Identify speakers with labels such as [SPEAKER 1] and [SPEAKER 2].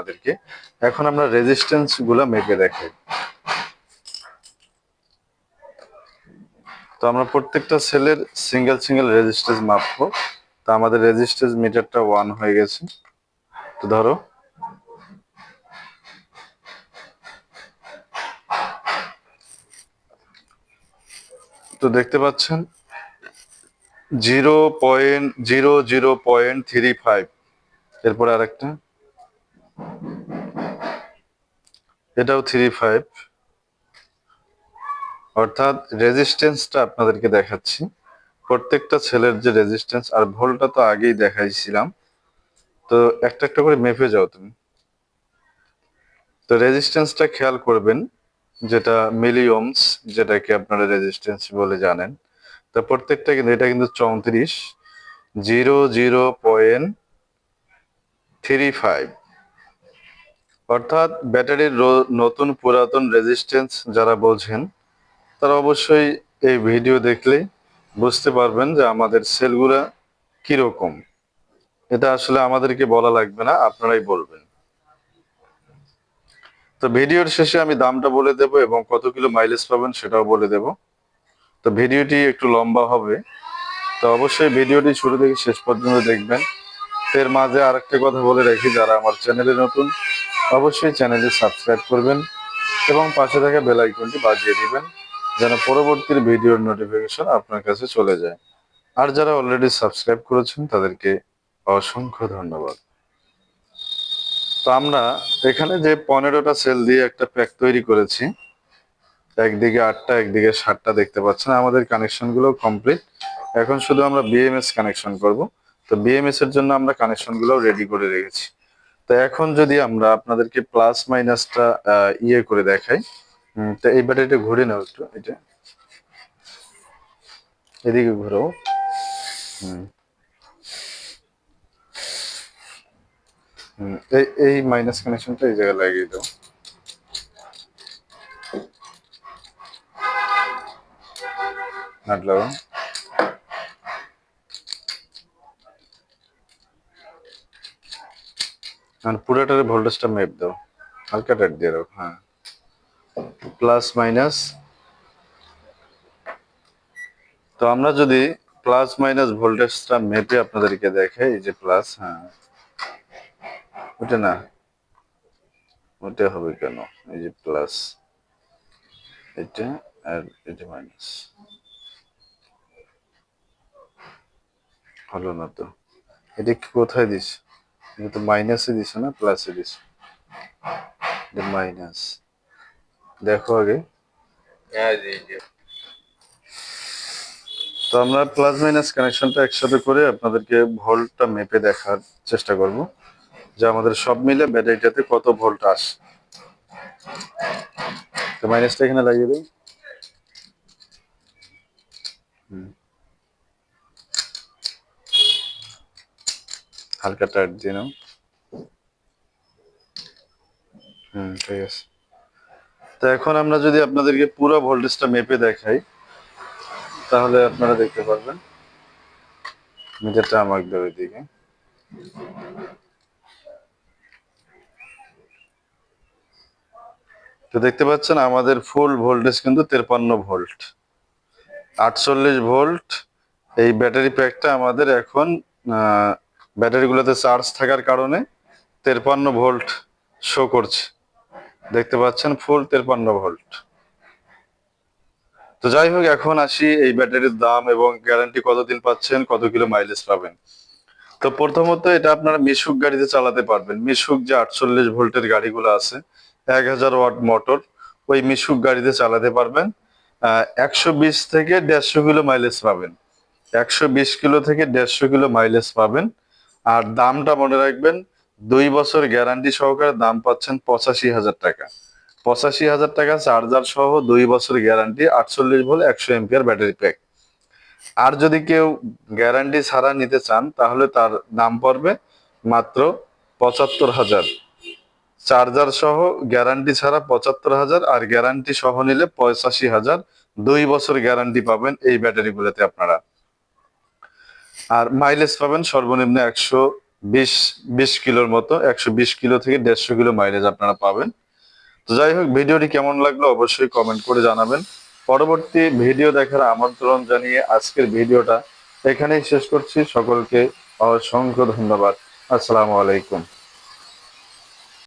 [SPEAKER 1] আপনাদেরকে। এখন আমরা রেজিস্ট্যান্স গুলা মেপে দেখাই। তো আমরা প্রত্যেকটা সেলের সিঙ্গেল সিঙ্গেল রেজিস্ট্যান্স মাপবো। তো আমাদের রেজিস্ট্যান্স মিটারটা 1 হয়ে গেছে। তো ধরো তো দেখতে পাচ্ছেন 0.00.35। এরপরে আরেকটা, এটাও 35। অর্থাৎ রেজিস্ট্যান্সটা আপনাদেরকে দেখাচ্ছি, প্রত্যেকটা সেলের যে রেজিস্ট্যান্স আর ভোল্টটা তো আগেই দেখাইছিলাম। তো একটা একটা করে মেপে যাও তুমি। তো রেজিস্ট্যান্সটা খেয়াল করবেন, যেটা মিলি ওহমস, যেটাকে আপনারা রেজিস্ট্যান্স বলে জানেন। তো প্রত্যেকটা কিন্তু, এটা কিন্তু 34.00.35। অর্থাৎ ব্যাটারির নতুন পুরাতন রেজিস্ট্যান্স যারা বোঝেন তারা অবশ্যই এই ভিডিও দেখলেই বুঝতে পারবেন যে আমাদের সেলগুলা কিরকম। এটা আসলে আমাদেরকে বলা লাগবে না, আপনারাই বলবেন। তো ভিডিওর শেষে আমি দামটা বলে দেব এবং কত কিলো মাইলেজ পাবেন সেটাও বলে দেব। তো ভিডিওটি একটু লম্বা হবে, তো অবশ্যই ভিডিওটি শুরু থেকে শেষ পর্যন্ত দেখবেন। এর মাঝে আরেকটা কথা বলে রাখি, যারা আমার চ্যানেলে নতুন অবশ্যই চ্যানেলটি সাবস্ক্রাইব করবেন এবং পাশে থাকা বেল আইকনটি বাজিয়ে দিবেন, যেন পরবর্তী ভিডিওর নোটিফিকেশন আপনার কাছে চলে যায়। আর যারা অলরেডি সাবস্ক্রাইব করেছেন তাদেরকে অসংখ্য ধন্যবাদ। তো আমরা এখানে যে 15টা সেল দিয়ে একটা প্যাক তৈরি করেছি, একদিকে 8টা একদিকে 7টা দেখতে পাচ্ছেন। আমাদের কানেকশন গুলো কমপ্লিট। এখন শুধু আমরা বিএমএস কানেকশন করব। তো বিএমএস এর জন্য আমরা কানেকশন গুলো রেডি করে রেখেছি। তো এখন যদি আমরা আপনাদেরকে প্লাস মাইনাসটা ইয়ে করে দেখাই, তো এই ব্যাটারিটা ঘুরে নাও একটু, এটা এদিকে ঘুরো। এই এই মাইনাস কানেকশনটা এই জায়গায় লাগিয়ে দাও। নাট লাগাও। আর পুরোটার ভোল্টেজটা মেপ দাও, হালকা টাইট দিয়ে রাখো। হ্যাঁ, প্লাস মাইনাস। তো আমরা যদি প্লাস মাইনাস ভোল্টেজটা মেপে আপনাদেরকে দেখাই, এই যে প্লাস, হ্যাঁ ওটা না, ওটা হবে কেন, এই যে প্লাস এটা আর এটা মাইনাস, হলো না তো। এটা কোথায় দিস, এটা তো মাইনাসে দিস না প্লাসে দিস, এটা মাইনাস। দেখো আগে। তো আমরা প্লাস মাইনাস কানেকশনটা একসাথে করে আপনাদেরকে ভোল্টটা মেপে দেখার চেষ্টা করব, যে আমাদের সব মিলে ব্যাটারিটাতে কত ভোল্ট আসে। তো মাইনাসটা এখানে লাগিয়ে দিই। হালকা টাইট দিয়ে নাও। ঠিক আছে। তো এখন আমরা যদি আপনাদেরকে পুরো ভোল্টেজটা মেপে দেখাই, তাহলে আপনারা দেখতে পারবেন। মিটারটা আমাকে দেবে দিকে। তো দেখতে পাচ্ছেন আমাদের ফুল ভোল্টেজ কিন্তু 53 ভোল্ট, 48 ভোল্ট। এই ব্যাটারি প্যাকটা আমাদের এখন ব্যাটারিগুলোতে চার্জ থাকার কারণে 53 ভোল্ট শো করছে। দেখতে পাচ্ছেন ফুল 53 ভোল্ট। তো যাই হোক, এখন আসি এই ব্যাটারির দাম এবং গ্যারান্টি কতদিন পাচ্ছেন, কত কিলো মাইলেজ পাবেন। তো প্রথমত এটা আপনারা মিশুক গাড়িতে চালাতে পারবেন। মিশুক যে 48 ভোল্টের গাড়িগুলো আছে, 1000 ওয়াট মোটর, ওই মিশুক গাড়িতে চালাতে পারবেন। 120 থেকে 150 কিলো মাইলেজ পাবেন। 120 কিলো থেকে 150 কিলো মাইলেজ পাবেন। আর দামটা মনে রাখবেন, 2 বছর গ্যারান্টি সহকারে দাম পাচ্ছেন 85,000 টাকা। 85,000 টাকা চার্জার সহ 2 বছর guarantee, 48 volt 100 ampere battery pack. আর যদি কেউ গ্যারান্টি ছাড়া নিতে চান, তাহলে তার দাম পড়বে মাত্র 75,000। চার্জার সহ গ্যারান্টি ছাড়া 75,000, আর গ্যারান্টি সহ নিলে 85,000। 2 বছর গ্যারান্টি পাবেন এই ব্যাটারি গুলোতে আপনারা। আর মাইলেজ পাবেন সর্বনিম্ন 20 কিলোর মতো, 120 কিলো থেকে 150 কিলো মাইলেজ আপনারা পাবেন। তো যাই হোক, ভিডিওটি কেমন লাগলো অবশ্যই কমেন্ট করে জানাবেন। পরবর্তী ভিডিও দেখার আমন্ত্রণ জানিয়ে আজকের ভিডিওটা এখানেই শেষ করছি। সকলকে অসংখ্য ধন্যবাদ। আসসালামু আলাইকুম।